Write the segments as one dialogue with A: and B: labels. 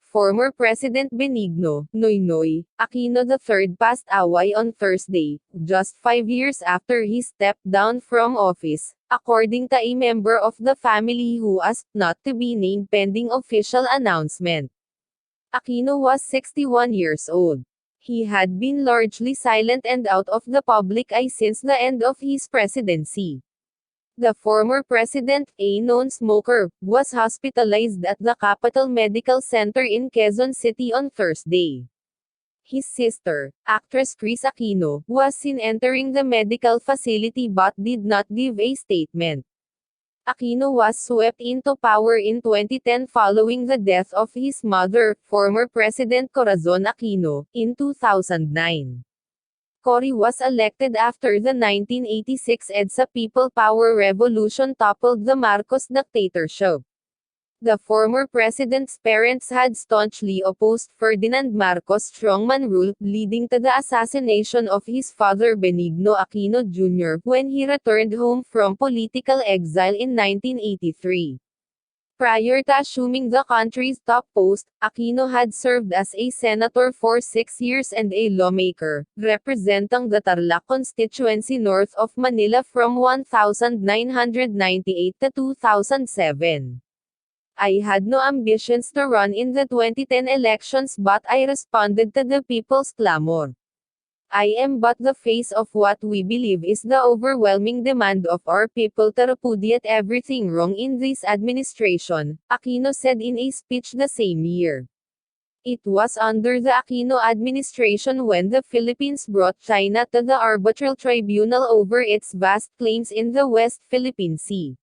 A: Former President Benigno, Noynoy Aquino III passed away on Thursday, just 5 years after he stepped down from office, according to a member of the family who asked not to be named pending official announcement. Aquino was 61 years old. He had been largely silent and out of the public eye since the end of his presidency. The former president, a known smoker, was hospitalized at the Capital Medical Center in Quezon City on Thursday. His sister, actress Kris Aquino, was seen entering the medical facility but did not give a statement. Aquino was swept into power in 2010 following the death of his mother, former President Corazon Aquino, in 2009. Cory was elected after the 1986 EDSA People Power Revolution toppled the Marcos dictatorship. The former president's parents had staunchly opposed Ferdinand Marcos' strongman rule, leading to the assassination of his father Benigno Aquino Jr. when he returned home from political exile in 1983. Prior to assuming the country's top post, Aquino had served as a senator for 6 years and a lawmaker, representing the Tarlac constituency north of Manila from 1998 to 2007. I had no ambitions to run in the 2010 elections but I responded to the people's clamor. I am but the face of what we believe is the overwhelming demand of our people to repudiate everything wrong in this administration, Aquino said in a speech the same year. It was under the Aquino administration when the Philippines brought China to the arbitral tribunal over its vast claims in the West Philippine Sea.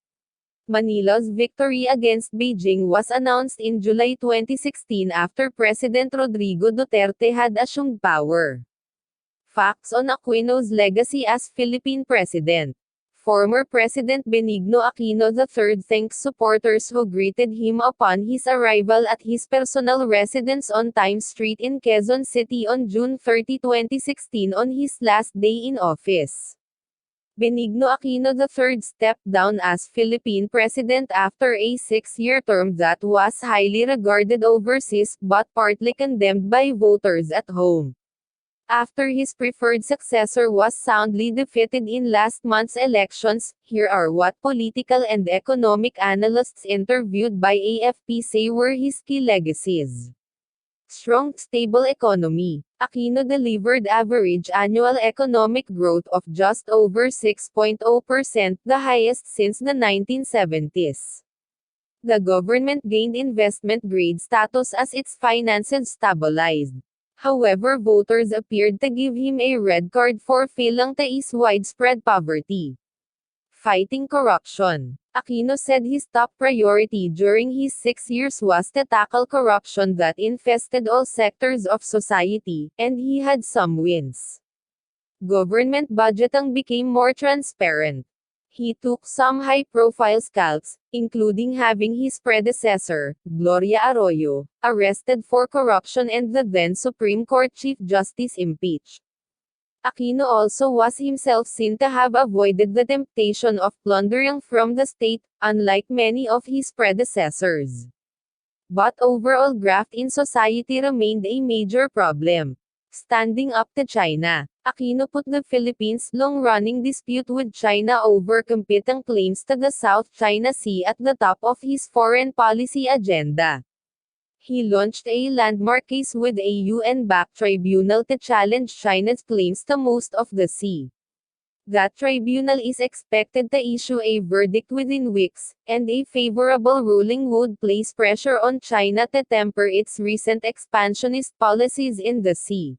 A: Manila's victory against Beijing was announced in July 2016 after President Rodrigo Duterte had assumed power. Facts on Aquino's legacy as Philippine President. Former President Benigno Aquino III thanks supporters who greeted him upon his arrival at his personal residence on Times Street in Quezon City on June 30, 2016 on his last day in office. Benigno Aquino III stepped down as Philippine President after a 6-year term that was highly regarded overseas but partly condemned by voters at home. After his preferred successor was soundly defeated in last month's elections, here are what political and economic analysts interviewed by AFP say were his key legacies. Strong, stable economy. Aquino delivered average annual economic growth of just over 6.0%, the highest since the 1970s. The government gained investment grade status as its finances stabilized. However, voters appeared to give him a red card for failing to ease widespread poverty. Fighting corruption. Aquino said his top priority during his 6 years was to tackle corruption that infested all sectors of society, and he had some wins. Government budgeting became more transparent. He took some high-profile scalps, including having his predecessor, Gloria Arroyo, arrested for corruption and the then Supreme Court Chief Justice impeached. Aquino also was himself seen to have avoided the temptation of plundering from the state, unlike many of his predecessors. But overall graft in society remained a major problem. Standing up to China, Aquino put the Philippines' long-running dispute with China over competing claims to the South China Sea at the top of his foreign policy agenda. He launched a landmark case with a UN-backed tribunal to challenge China's claims to most of the sea. That tribunal is expected to issue a verdict within weeks, and a favorable ruling would place pressure on China to temper its recent expansionist policies in the sea.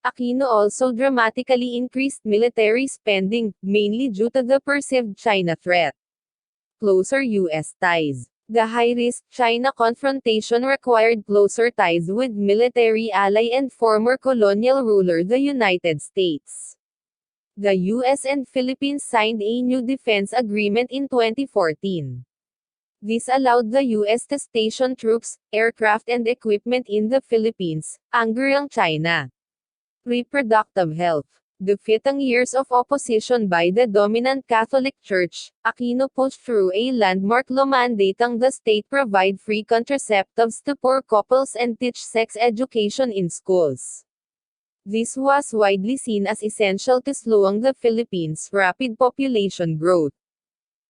A: Aquino also dramatically increased military spending, mainly due to the perceived China threat. Closer U.S. ties. The high-risk China confrontation required closer ties with military ally and former colonial ruler the United States. The U.S. and Philippines signed a new defense agreement in 2014. This allowed the U.S. to station troops, aircraft and equipment in the Philippines, angering China. Reproductive health. Defeating years of opposition by the dominant Catholic Church, Aquino pushed through a landmark law mandating the state provide free contraceptives to poor couples and teach sex education in schools. This was widely seen as essential to slowing the Philippines' rapid population growth.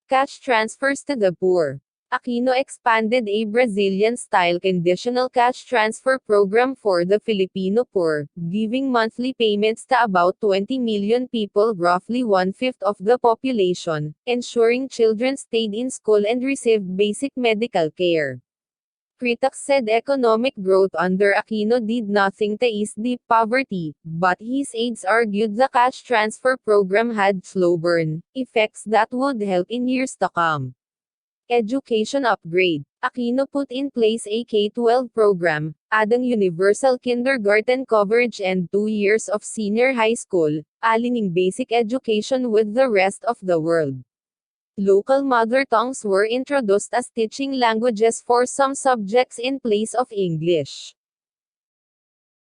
A: Cash transfers to the poor. Aquino expanded a Brazilian-style conditional cash transfer program for the Filipino poor, giving monthly payments to about 20 million people, roughly one-fifth of the population, ensuring children stayed in school and received basic medical care. Critics said economic growth under Aquino did nothing to ease deep poverty, but his aides argued the cash transfer program had slow burn effects that would help in years to come. Education upgrade. Aquino put in place a K-12 program, adding universal kindergarten coverage and 2 years of senior high school, aligning basic education with the rest of the world. Local mother tongues were introduced as teaching languages for some subjects in place of English.